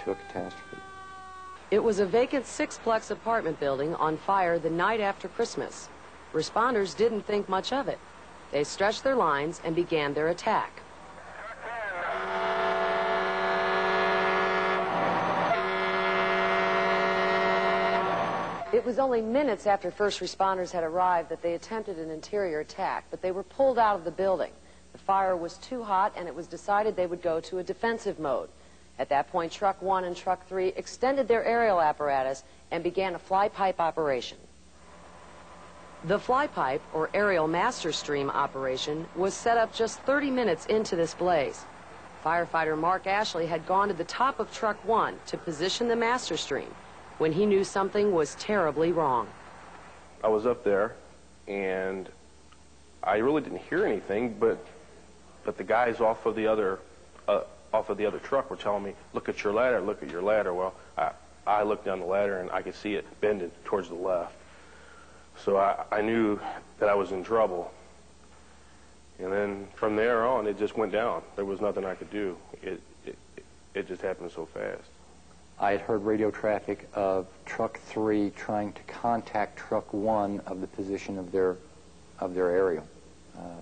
to a catastrophe. It was a vacant six-plex apartment building on fire the night after Christmas. Responders didn't think much of it. They stretched their lines and began their attack. It was only minutes after first responders had arrived that they attempted an interior attack, but they were pulled out of the building. The fire was too hot, and it was decided they would go to a defensive mode. At that point, Truck 1 and Truck 3 extended their aerial apparatus and began a fly pipe operation. The fly pipe, or aerial master stream operation, was set up just 30 minutes into this blaze. Firefighter Mark Ashley had gone to the top of Truck 1 to position the master stream when he knew something was terribly wrong. I was up there, and I really didn't hear anything, but the guys off of the other truck were telling me, "Look at your ladder, look at your ladder." Well, I looked down the ladder, and I could see it bending towards the left. So I knew that I was in trouble. And then from there on, it just went down. There was nothing I could do. It just happened so fast. I had heard radio traffic of Truck 3 trying to contact Truck 1 of the position of their aerial.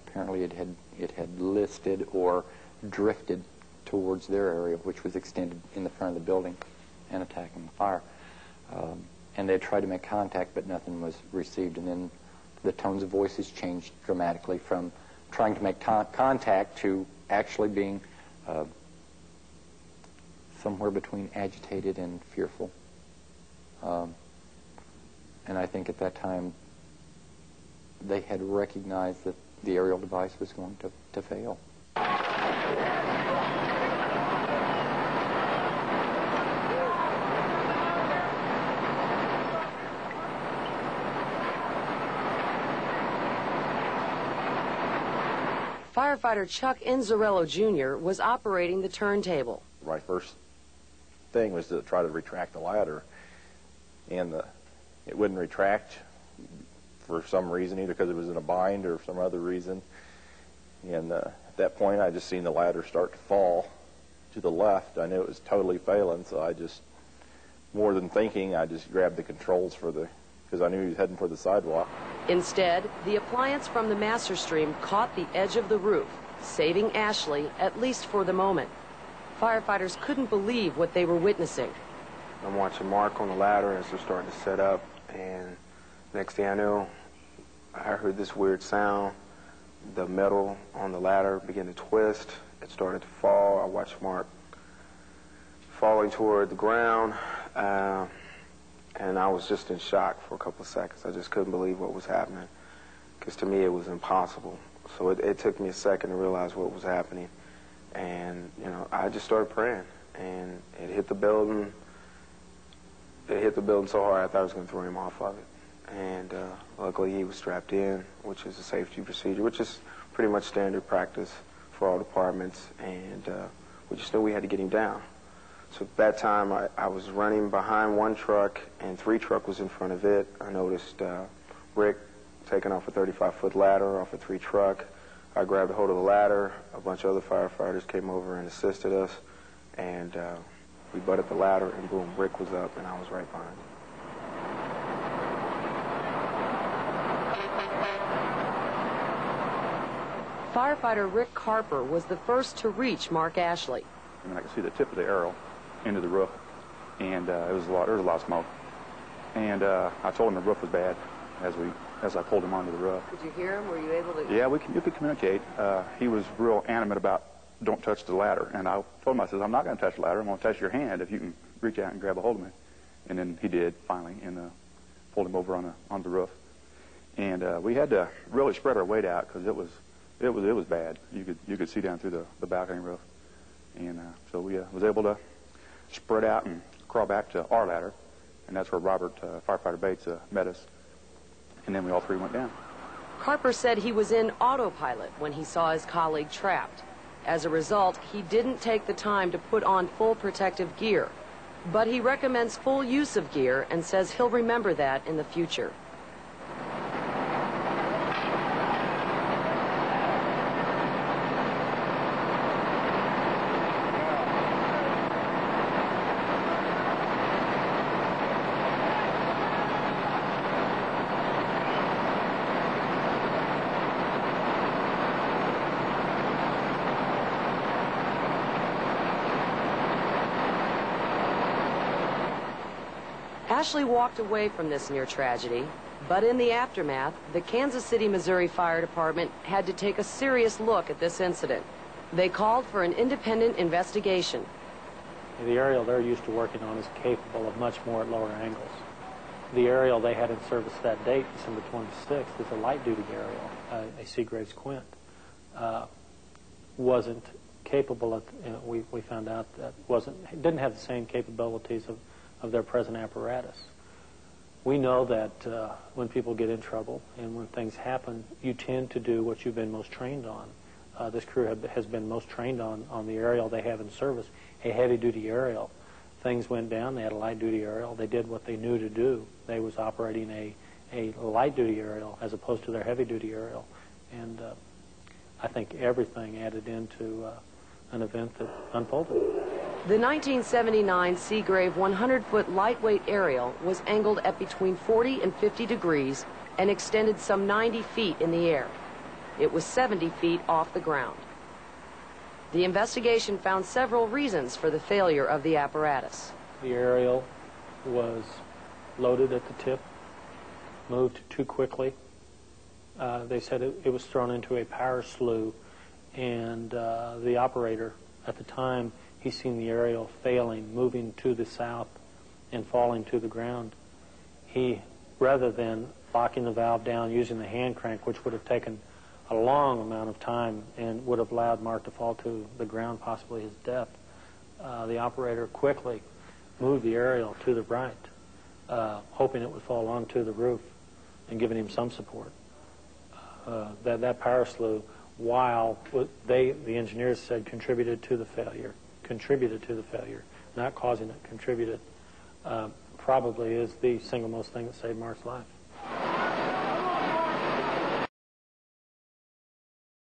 Apparently it had listed or drifted towards their area, which was extended in the front of the building and attacking the fire. And they tried to make contact, but nothing was received. And then the tones of voices changed dramatically from trying to make contact to actually being somewhere between agitated and fearful. And I think at that time they had recognized that the aerial device was going to fail. Firefighter Chuck Inzarello Jr. was operating the turntable. My first thing was to try to retract the ladder, and it wouldn't retract for some reason, either because it was in a bind or some other reason. And at that point, I just seen the ladder start to fall to the left. I knew it was totally failing, so I just, more than thinking, I just grabbed the controls because I knew he was heading for the sidewalk. Instead, the appliance from the master stream caught the edge of the roof, saving Ashley, at least for the moment. Firefighters couldn't believe what they were witnessing. I'm watching Mark on the ladder as they're starting to set up, and next thing I know, I heard this weird sound. The metal on the ladder began to twist. It started to fall. I watched Mark falling toward the ground, and I was just in shock for a couple of seconds. I just couldn't believe what was happening, because to me it was impossible. So it took me a second to realize what was happening. And, I just started praying, and it hit the building. It hit the building so hard I thought I was going to throw him off of it. And luckily he was strapped in, which is a safety procedure, which is pretty much standard practice for all departments. And we just knew we had to get him down. So at that time, I was running behind one truck, and 3 trucks was in front of it. I noticed Rick taking off a 35-foot ladder off a 3 truck. I grabbed a hold of the ladder. A bunch of other firefighters came over and assisted us, and we butted the ladder, and boom, Rick was up, and I was right behind him. Firefighter Rick Carper was the first to reach Mark Ashley. And I could see the tip of the aerial into the roof, and there was a lot of smoke. And I told him the roof was bad as I pulled him onto the roof. Could you hear him? Were you able to? Yeah, you could communicate. He was real animate about don't touch the ladder. And I told him, I said, I'm not going to touch the ladder. I'm going to touch your hand if you can reach out and grab a hold of me. And then he did, finally, and pulled him over on the roof. And we had to really spread our weight out because it was bad. You could see down through the balcony roof. And so we was able to spread out and crawl back to our ladder. And that's where Robert, Firefighter Bates, met us. And then we all 3 went down. Carper said he was in autopilot when he saw his colleague trapped. As a result, he didn't take the time to put on full protective gear. But he recommends full use of gear and says he'll remember that in the future. Ashley walked away from this near tragedy, but in the aftermath, the Kansas City, Missouri Fire Department had to take a serious look at this incident. They called for an independent investigation. The aerial they're used to working on is capable of much more at lower angles. The aerial they had in service that date, December 26th, is a light-duty aerial, a Seagraves Quint. Wasn't capable of, we found out that didn't have the same capabilities of their present apparatus. We know that when people get in trouble and when things happen, you tend to do what you've been most trained on. This crew has been most trained on the aerial they have in service, a heavy-duty aerial. Things went down, they had a light-duty aerial. They did what they knew to do. They was operating a light-duty aerial as opposed to their heavy-duty aerial. And I think everything added into an event that unfolded. The 1979 Seagrave 100-foot lightweight aerial was angled at between 40 and 50 degrees and extended some 90 feet in the air. It was 70 feet off the ground. The investigation found several reasons for the failure of the apparatus. The aerial was loaded at the tip, moved too quickly. They said it was thrown into a power slough, and the operator at the time, he seen the aerial failing, moving to the south and falling to the ground. He, rather than locking the valve down using the hand crank, which would have taken a long amount of time and would have allowed Mark to fall to the ground, possibly his death, the operator quickly moved the aerial to the right, hoping it would fall onto the roof and giving him some support. That power slough, while the engineers said contributed to the failure, not causing it, contributed, probably is the single most thing that saved Mark's life.